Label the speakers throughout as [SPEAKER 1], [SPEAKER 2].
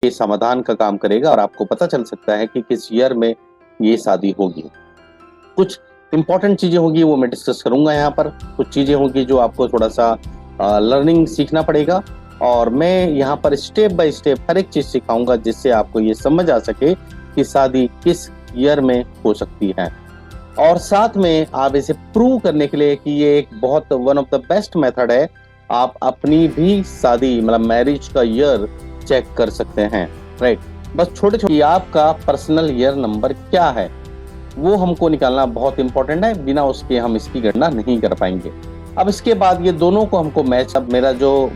[SPEAKER 1] ये समाधान का काम करेगा और आपको पता चल सकता है कि किस ईयर में ये शादी होगी। कुछ इंपॉर्टेंट चीजें होगी वो मैं डिस्कस करूंगा यहाँ पर। कुछ चीजें होगी जो आपको थोड़ा सा लर्निंग सीखना पड़ेगा और मैं यहाँ पर स्टेप बाय स्टेप हर एक चीज सिखाऊंगा जिससे आपको ये समझ आ सके कि शादी किस ईयर में हो सकती है। और साथ में आप इसे प्रूव करने के लिए कि ये एक बहुत one of the best method है, आप अपनी भी शादी मतलब मैरिज का ईयर चेक कर सकते हैं, राइट। बस छोटे छोटे आपका पर्सनल ईयर नंबर क्या है वो हमको निकालना बहुत इंपॉर्टेंट है, बिना उसके हम इसकी गणना नहीं कर पाएंगे। अब इसके बाद ये दोनों को हमको मैच, अब मेरा जो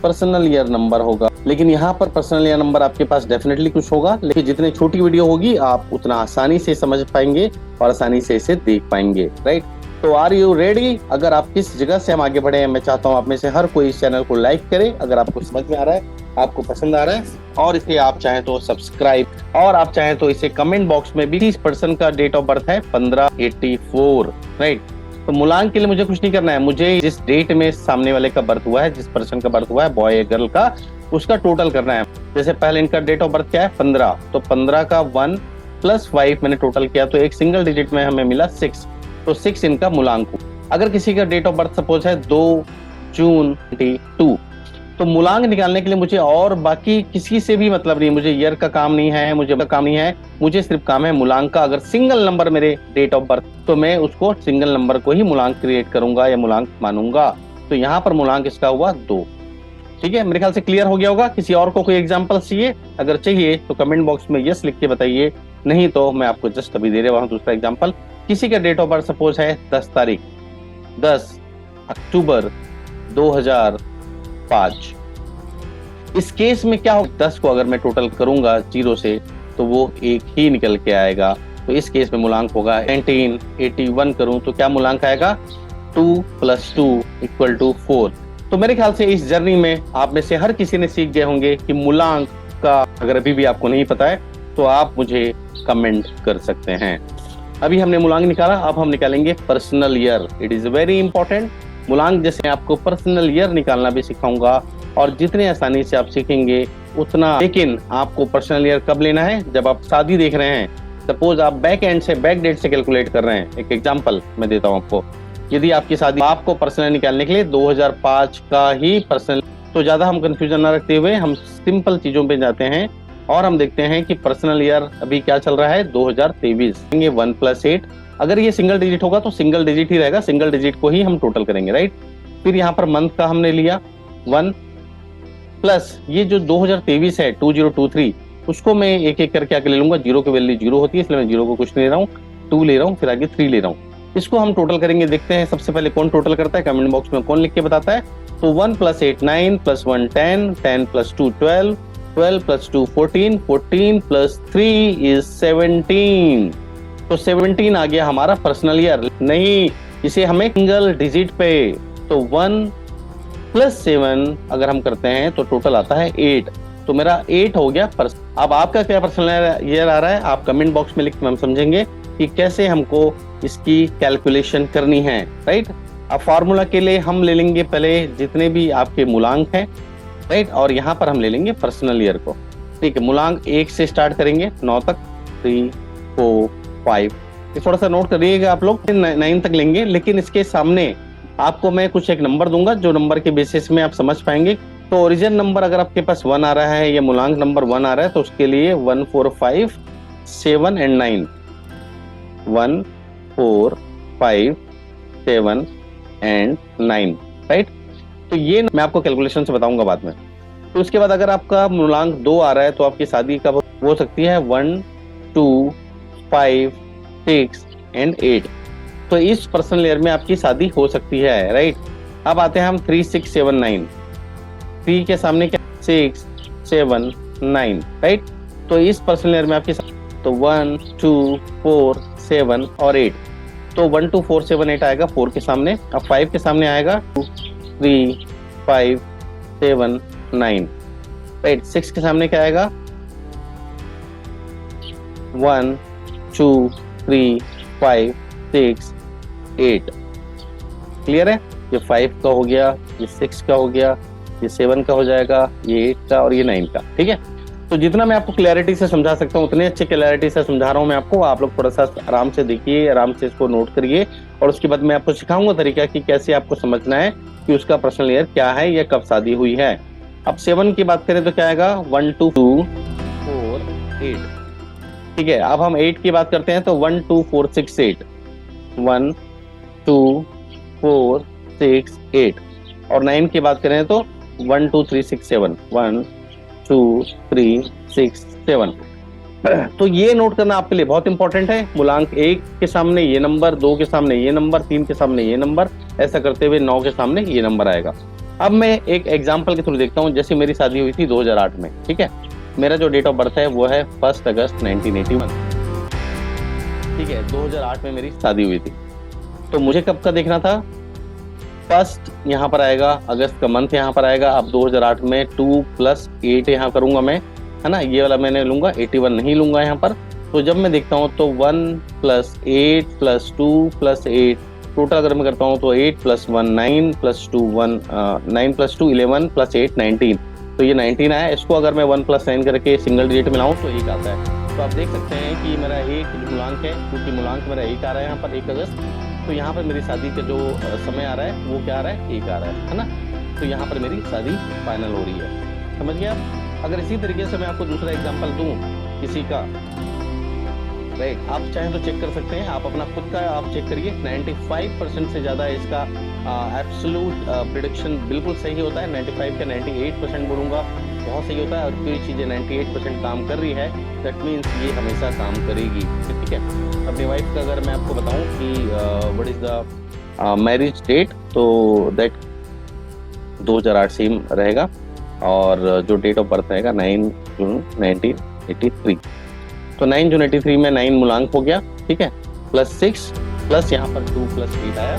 [SPEAKER 1] पर्सनल ईयर नंबर होगा, लेकिन यहाँ पर पर्सनल ईयर नंबर आपके पास डेफिनेटली कुछ होगा, लेकिन जितनी छोटी वीडियो होगी आप उतना आसानी से समझ पाएंगे और आसानी से इसे देख पाएंगे, राइट। तो आर यू रेडी? अगर आप किस जगह से हम आगे बढ़े हैं, मैं चाहता हूँ आप में से हर कोई इस चैनल को लाइक करे अगर आपको समझ में आ रहा है, आपको पसंद आ रहा है, और इसे आप चाहें तो सब्सक्राइब, और आप चाहें तो इसे कमेंट बॉक्स में भी। 30% का डेट ऑफ बर्थ है 1584, राइट। तो मूलांक के लिए मुझे कुछ नहीं करना है, मुझे जिस डेट में सामने वाले का बर्थ हुआ है, जिस पर्सन का बर्थ हुआ है, बॉय या गर्ल का, उसका टोटल करना है। जैसे पहले इनका डेट ऑफ बर्थ क्या है 15, तो 15 का 1 + 5 मैंने टोटल किया तो एक सिंगल डिजिट में हमें मिला 6, तो 6 इनका मूलांक। अगर किसी का डेट ऑफ बर्थ सपोज है 2 जून 22, तो मूलांक निकालने के लिए मुझे और बाकी किसी से भी मतलब नहीं, मुझे ईयर का काम नहीं है, मुझे सिर्फ काम है मूलांक का। अगर सिंगल नंबर मेरे डेट ऑफ बर्थ, तो मैं उसको सिंगल नंबर को ही मूलांक क्रिएट करूंगा या मूलांक मानूंगा। तो यहाँ पर मूलांक इसका हुआ 2, ठीक है। मेरे ख्याल से क्लियर हो गया होगा। किसी और को कोई एग्जाम्पल चाहिए? अगर चाहिए तो कमेंट बॉक्स में यस लिख के बताइए, नहीं तो मैं आपको जस्ट अभी दे रहा हूँ दूसरा एग्जाम्पल। किसी का डेट ऑफ बर्थ सपोज है 10 अक्टूबर 2005। इस केस में क्या हो, 10 को अगर मैं टोटल करूंगा 0 से तो वो 1 ही निकल के आएगा। तो इस केस में मूलांक होगा 1981 करूं तो क्या मूलांक आएगा 2 + 2 = 4। तो मेरे ख्याल से इस जर्नी में आप में से हर किसी ने सीख गए होंगे कि मूलांक का अगर अभी भी आपको नहीं पता है तो आप मुझे कमेंट कर सकते हैं। अभी हमने मूलांक निकाला, अब हम निकालेंगे personal year. It is very important. मूलांक जैसे आपको पर्सनल ईयर निकालना भी सिखाऊंगा, और जितने आसानी से आप सीखेंगे उतना। लेकिन आपको पर्सनल ईयर कब लेना है? जब आप शादी देख रहे हैं। सपोज आप बैक डेट से कैलकुलेट कर रहे हैं। एक एग्जांपल मैं देता हूं आपको। यदि आपकी शादी, आपको पर्सनल निकालने के लिए 2005 का ही पर्सनल, तो ज्यादा हम कंफ्यूजन ना रखते हुए हम सिंपल चीजों पे जाते हैं और हम देखते हैं कि पर्सनल ईयर अभी क्या चल रहा है 2023। 1 + 8, अगर ये सिंगल डिजिट होगा तो सिंगल डिजिट ही रहेगा, सिंगल डिजिट को ही हम टोटल करेंगे, राइट। फिर यहाँ पर मंथ का हमने लिया 1 प्लस ये जो 2023 है 2023, उसको मैं एक एक करके आगे ले लूंगा। 0 की वैल्यू 0 होती है, इसलिए मैं 0 को कुछ नहीं ले रहा हूँ, 2 ले रहा हूँ, फिर आगे 3 ले रहा हूँ। इसको हम टोटल करेंगे, देखते हैं सबसे पहले कौन टोटल करता है, कमेंट बॉक्स में कौन लिख के बताता है। तो 1 + 8 9 + 1 10 10 + 2 12 12 + 2 14 14 + 3 = 17। तो 17 आ गया हमारा पर्सनल ईयर। नहीं, इसे हमें सिंगल डिजिट पे, तो 1 + 7 अगर हम करते हैं तो टोटल आता है 8। तो मेरा 8 हो गया। अब आपका क्या पर्सनल ईयर आ रहा है, आप कमेंट बॉक्स में लिख के हम समझेंगे कि कैसे हमको इसकी कैलकुलेशन करनी है, राइट। अब फार्मूला के लिए हम ले लेंगे पहले जितने भी आपके मूलांक हैं, राइट, और यहाँ पर हम ले लेंगे पर्सनल ईयर को, ठीक है। मूलांक 1 से स्टार्ट करेंगे 9 तक, 3 4 5, ये थोड़ा सा नोट करिएगा आप लोग, 9 तक लेंगे। लेकिन इसके सामने आपको मैं कुछ एक नंबर दूंगा, जो नंबर के बेसिस में आप समझ पाएंगे। तो ओरिजिन नंबर अगर आपके पास 1 आ रहा है या मूलांक नंबर 1 आ रहा है तो उसके लिए 1 4 5 7 एंड 9, 1 4 5 7 एंड 9, राइट। तो ये मैं आपको कैलकुलेशन से बताऊंगा बाद में। तो उसके बाद अगर आपका मूलांक 2 आ रहा है तो आपकी शादी कब हो सकती है 1 2 5 6 एंड 8। तो इस पर्सनल ईयर में आपकी शादी हो सकती है, राइट। अब आते हैं हम 3 6 7 9, 3 के सामने क्या 6 7 9, राइट। तो इस पर्सनल ईयर में आपकी तो 1 2 4 7 और 8, तो 1 2 4 7 8 आएगा 4 के सामने। अब 5 के सामने आएगा 2 3 5 7 9, राइट। 6 के सामने क्या आएगा 1 2 3 5 6 8। क्लियर है? ये 5 का हो गया, ये 6 का हो गया, ये 7 का हो जाएगा, ये 8 का और ये 9 का, ठीक है। तो जितना मैं आपको क्लैरिटी से समझा सकता हूँ उतने अच्छे क्लैरिटी से समझा रहा हूँ मैं आपको। आप लोग थोड़ा सा आराम से देखिए, आराम से इसको नोट करिए, और उसके बाद मैं आपको सिखाऊंगा तरीका कि कैसे आपको समझना है कि उसका पर्सनल ईयर क्या है या कब शादी हुई है। अब 7 की बात करें तो क्या आएगा, 1 2 4 8। ठीक है, अब हम 8 की बात करते हैं तो 1 2 4 6 8, 1 2 4 6 8। और 9 की बात करें तो 1 2 3 6 7, 1 2 3 6 7। तो ये नोट करना आपके लिए बहुत इंपॉर्टेंट है। मूलांक 1 के सामने ये नंबर, 2 के सामने ये नंबर, 3 के सामने ये नंबर, ऐसा करते हुए 9 के सामने ये नंबर आएगा। अब मैं एक एग्जांपल के थ्रू देखता हूँ। जैसे मेरी शादी हुई थी 2008 में, ठीक है, मेरा जो डेट ऑफ बर्थ है वो है 1 अगस्त 1981। ठीक है, 2008 में मेरी शादी हुई थी। तो मुझे कब का देखना था, फर्स्ट यहाँ पर आएगा, अगस्त का मंथ यहाँ पर आएगा। अब 2008 में 2 + 8 यहाँ करूंगा मैं, है ना, ये वाला मैंने लूंगा, 81 नहीं लूंगा यहाँ पर। तो जब मैं देखता हूँ तो 1 + 8 + 2 + 8, टोटल अगर मैं करता हूँ तो 8 + 1 9 + 2 1 9 + 2 11 + 8 19। तो ये 19 आया। इसको अगर मैं 1 + 9 करके सिंगल डिजिट में लाऊं तो 1 आता है। तो आप देख सकते हैं कि मेरा एक मूलांक है, क्योंकि मूलांक मेरा 1 आ रहा है यहाँ पर, 1 अगस्त। तो यहाँ पर मेरी शादी का जो समय आ रहा है वो क्या आ रहा है, 1 आ रहा है ना। तो यहाँ पर मेरी शादी फाइनल हो रही है, समझ गए आप। अगर इसी तरीके से मैं आपको दूसरा एग्जांपल दूं किसी का, राइट, आप चाहें तो चेक कर सकते हैं, आप अपना खुद का आप चेक करिए। 95% से ज़्यादा इसका एब्सोल्यूट प्रिडिक्शन बिल्कुल सही होता है। 95 का 98% बोलूँगा बहुत सही होता है। और कोई चीज़ें 98% काम कर रही है, दैट मीन्स ये हमेशा काम करेगी, ठीक है। अपनी वाइफ का अगर मैं आपको बताऊं कि what is the marriage date, तो दैट 2008 सेम रहेगा। और जो डेट ऑफ बर्थ रहेगा 9 जून 1983। तो 9 जून 83 में 9 मूलांक हो गया, ठीक है, +6 प्लस यहाँ पर 2 + 8 आया।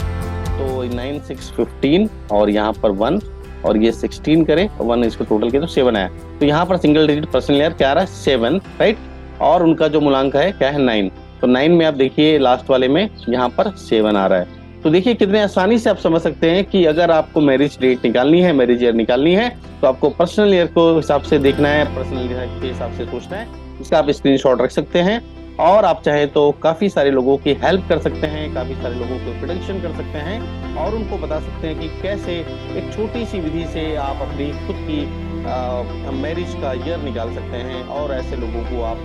[SPEAKER 1] तो 9 6 15 और यहाँ पर 1 और ये 16 करें, 1 इसको टोटल किया तो 7 आया। तो यहाँ पर सिंगल डिजिट पर्सनल ईयर क्या आ रहा है, 7, राइट। और उनका जो मूलांक है क्या है, 9। तो 9 में आप देखिए लास्ट वाले में यहाँ पर 7 आ रहा है। तो देखिए कितने आसानी से आप समझ सकते हैं कि अगर आपको मैरिज डेट निकालनी है, मैरिज ईयर निकालनी है, तो आपको पर्सनल ईयर को हिसाब से देखना है, पर्सनल ईयर के हिसाब से सोचना है। इसका आप स्क्रीनशॉट रख सकते हैं, और आप चाहे तो काफी सारे लोगों की हेल्प कर सकते हैं, काफी सारे लोगों को प्रिडिक्शन कर सकते हैं, और उनको बता सकते हैं कि कैसे एक छोटी सी विधि से आप अपनी खुद की मैरिज का ईयर निकाल सकते हैं, और ऐसे लोगों को आप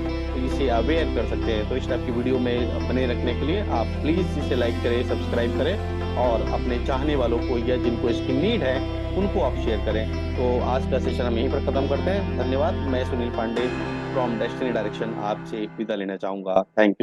[SPEAKER 1] इसे अवेयर कर सकते हैं। तो इस टाइप की वीडियो में बने रखने के लिए आप प्लीज इसे लाइक करें, सब्सक्राइब करें, और अपने चाहने वालों को या जिनको इसकी नीड है उनको आप शेयर करें। तो आज का सेशन हम यहीं पर खत्म करते हैं। धन्यवाद। मैं Sunil Pandey from Destiny Direction आपसे विदा लेना चाहूंगा। Thank you.